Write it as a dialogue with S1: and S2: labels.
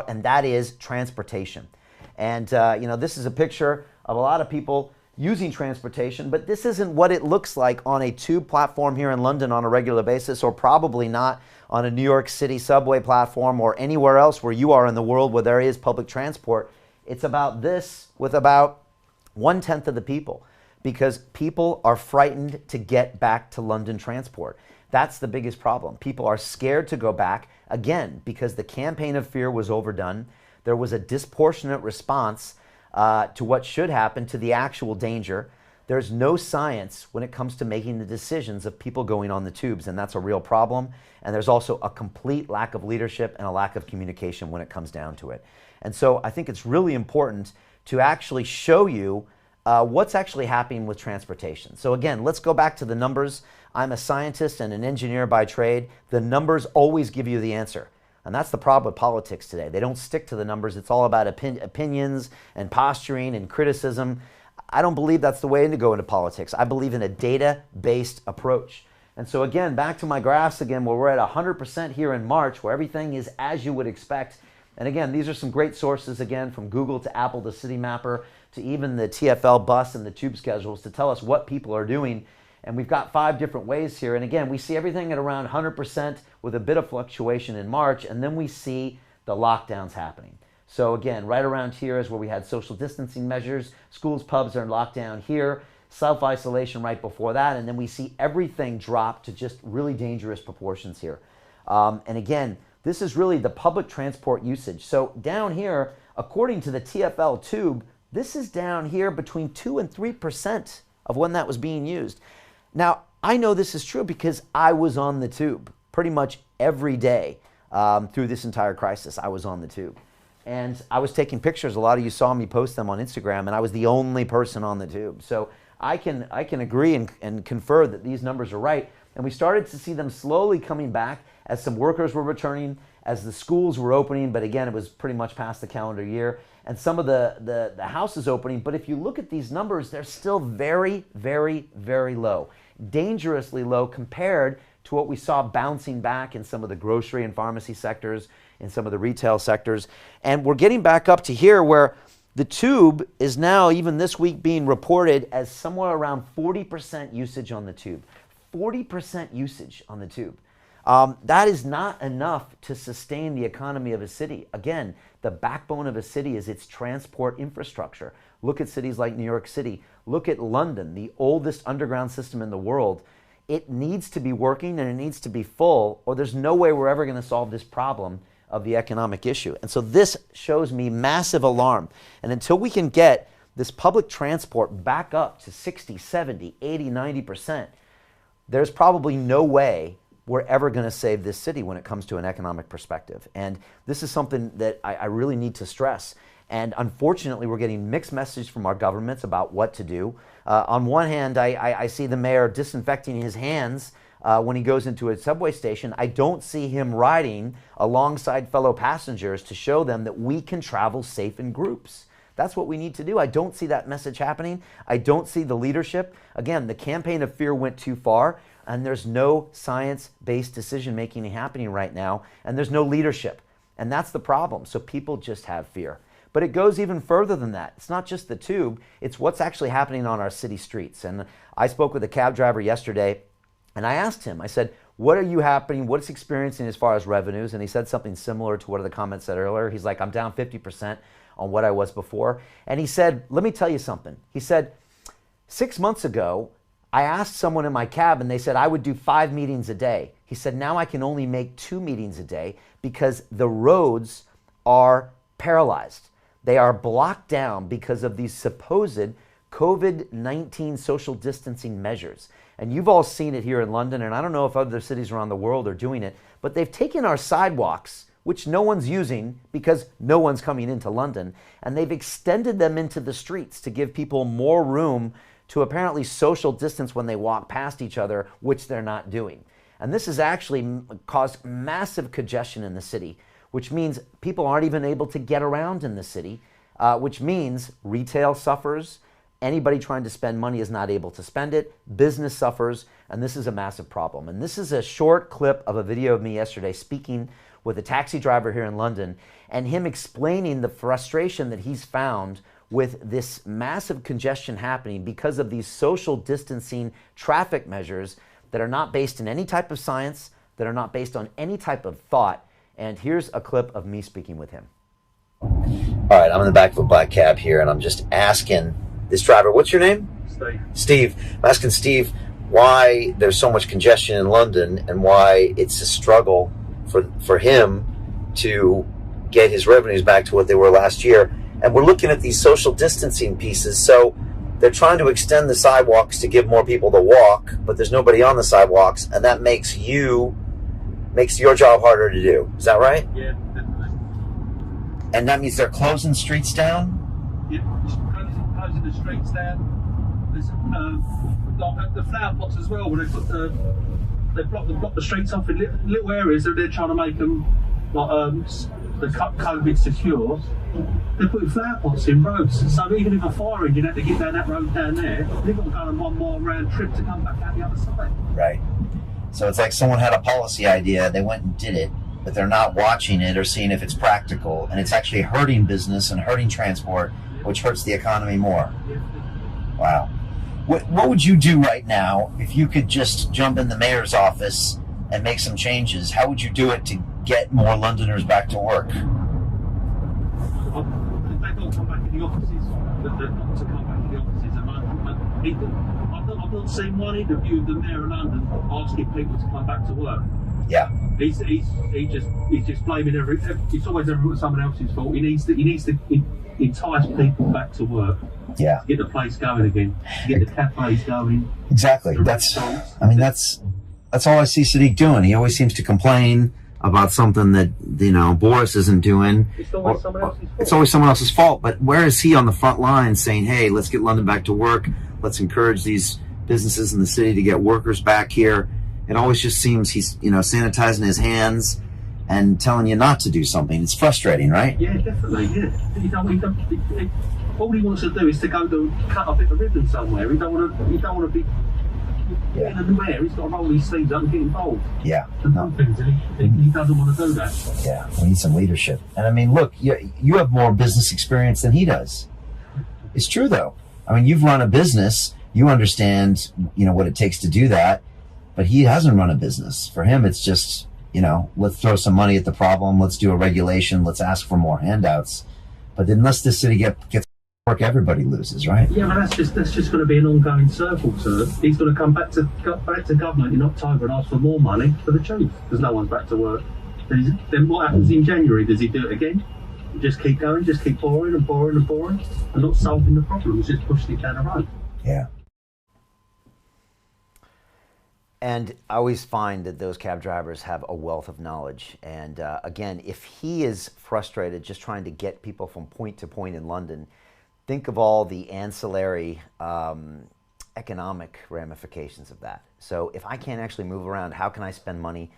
S1: and that is transportation. And this is a picture of a lot of people using transportation, but this isn't what it looks like on a tube platform here in London on a regular basis, or probably not on a New York City subway platform or anywhere else where you are in the world where there is public transport. It's about this with about 1/10 of the people, because people are frightened to get back to London transport. That's the biggest problem. People are scared to go back, again, because the campaign of fear was overdone. There was a disproportionate response to what should happen to the actual danger. There's no science when it comes to making the decisions of people going on the tubes, and that's a real problem. And there's also a complete lack of leadership and a lack of communication when it comes down to it. And so I think it's really important to actually show you what's actually happening with transportation. So again, let's go back to the numbers. I'm a scientist and an engineer by trade. The numbers always give you the answer. And that's the problem with politics today. They don't stick to the numbers. It's all about opinions and posturing and criticism. I don't believe that's the way to go into politics. I believe in a data-based approach. And so again, back to my graphs again, where we're at 100% here in March, where everything is as you would expect. And again, these are some great sources, again, from Google to Apple to Citymapper to even the TfL bus and the tube schedules to tell us what people are doing. And we've got 5 different ways here. And again, we see everything at around 100% with a bit of fluctuation in March, and then we see the lockdowns happening. So again, right around here is where we had social distancing measures. Schools, pubs are locked down here. Self-isolation right before that. And then we see everything drop to just really dangerous proportions here. And again, this is really the public transport usage. So down here, according to the TfL tube, this is down here between 2 and 3% of when that was being used. Now, I know this is true because I was on the tube pretty much every day through this entire crisis. I was on the tube. And I was taking pictures. A lot of you saw me post them on Instagram, and I was the only person on the tube. So I can agree and confer that these numbers are right. And we started to see them slowly coming back as some workers were returning, as the schools were opening. But again, it was pretty much past the calendar year. And some of the houses opening. But if you look at these numbers, they're still very, very, very low. Dangerously low compared to what we saw bouncing back in some of the grocery and pharmacy sectors, in some of the retail sectors. And we're getting back up to here where the tube is now, even this week, being reported as somewhere around 40% usage on the tube. 40% usage on the tube. That is not enough to sustain the economy of a city. Again, the backbone of a city is its transport infrastructure. Look at cities like New York City. Look at London, the oldest underground system in the world. It needs to be working and it needs to be full, or there's no way we're ever going to solve this problem of the economic issue. And so this shows me massive alarm. And until we can get this public transport back up to 60, 70, 80, 90%, there's probably no way we're ever going to save this city when it comes to an economic perspective. And this is something that I really need to stress. And unfortunately, we're getting mixed messages from our governments about what to do. On one hand, I see the mayor disinfecting his hands when he goes into a subway station. I don't see him riding alongside fellow passengers to show them that we can travel safe in groups. That's what we need to do. I don't see that message happening. I don't see the leadership. Again, the campaign of fear went too far, and there's no science-based decision-making happening right now, and there's no leadership. And that's the problem. So people just have fear. But it goes even further than that. It's not just the tube. It's what's actually happening on our city streets. And I spoke with a cab driver yesterday, and I asked him, I said, what are you happening? What's experiencing as far as revenues? And he said something similar to what the comments said earlier. He's like, I'm down 50% on what I was before. And he said, let me tell you something. He said, 6 months ago, I asked someone in my cab and they said I would do 5 meetings a day. He said, now I can only make 2 meetings a day because the roads are paralyzed. They are blocked down because of these supposed COVID-19 social distancing measures. And you've all seen it here in London, and I don't know if other cities around the world are doing it, but they've taken our sidewalks, which no one's using because no one's coming into London, and they've extended them into the streets to give people more room to apparently social distance when they walk past each other, which they're not doing. And this has actually caused massive congestion in the city, which means people aren't even able to get around in the city, which means retail suffers. Anybody trying to spend money is not able to spend it. Business suffers, and this is a massive problem. And this is a short clip of a video of me yesterday speaking with a taxi driver here in London, and him explaining the frustration that he's found with this massive congestion happening because of these social distancing traffic measures that are not based in any type of science, that are not based on any type of thought. And here's a clip of me speaking with him. All right, I'm in the back of a black cab here, and I'm just asking this driver, what's your name?
S2: Steve.
S1: Steve. I'm asking Steve why there's so much congestion in London and why it's a struggle for him to get his revenues back to what they were last year. And we're looking at these social distancing pieces. So they're trying to extend the sidewalks to give more people to walk, but there's nobody on the sidewalks, and that makes your job harder to do. Is that right?
S2: Yeah, definitely.
S1: And that means they're closing streets down?
S2: Yeah, closing the streets down. There's like the flower pots as well, where they block the streets off in little areas that they're trying to make them like the COVID secure. They're putting flower pots in roads, so even if a fire engine had to get down that road down there, they've got to go on one more round trip to come back out the other side.
S1: Right. So it's like someone had a policy idea, they went and did it, but they're not watching it or seeing if it's practical, and it's actually hurting business and hurting transport, which hurts the economy more. Wow. What would you do right now if you could just jump in the mayor's office and make some changes? How would you do it to get more Londoners back to work?
S2: They don't come back in the offices. They've got to come back in the offices. And I've not seen one interview of the mayor of London asking people to come back to work.
S1: Yeah.
S2: He's just blaming it's always someone else's fault. He needs to entice people back to work.
S1: Yeah.
S2: Get the place going again. Get the cafes going.
S1: Exactly. That's all I see Sadiq doing. He always seems to complain about something that, Boris isn't doing.
S2: It's always someone else's fault.
S1: It's always someone else's fault. But where is he on the front line saying, hey, let's get London back to work. Let's encourage these businesses in the city to get workers back here. It always just seems he's, sanitizing his hands and telling you not to do something. It's frustrating, right?
S2: Yeah, definitely, yeah. All he wants to do is to go to cut a bit of ribbon somewhere. He don't want to be in a new air. He's got to roll his sleeves up and get involved.
S1: Yeah.
S2: He doesn't want to do that.
S1: Yeah, we need some leadership. And I mean, look, you have more business experience than he does. It's true, though. I mean, you've run a business. You understand, what it takes to do that. But he hasn't run a business. For him, it's just, let's throw some money at the problem. Let's do a regulation. Let's ask for more handouts. But unless this city gets work, everybody loses, right?
S2: Yeah, but that's just going to be an ongoing circle, sir. He's going to come back to government in October and ask for more money for the chief because no one's back to work. Then what happens in January? Does he do it again? Just keep going, just keep pouring and pouring and pouring and not solving the problems, just pushing it down the road.
S1: Yeah. And I always find that those cab drivers have a wealth of knowledge. And again, if he is frustrated just trying to get people from point to point in London, think of all the ancillary economic ramifications of that. So if I can't actually move around, how can I spend money?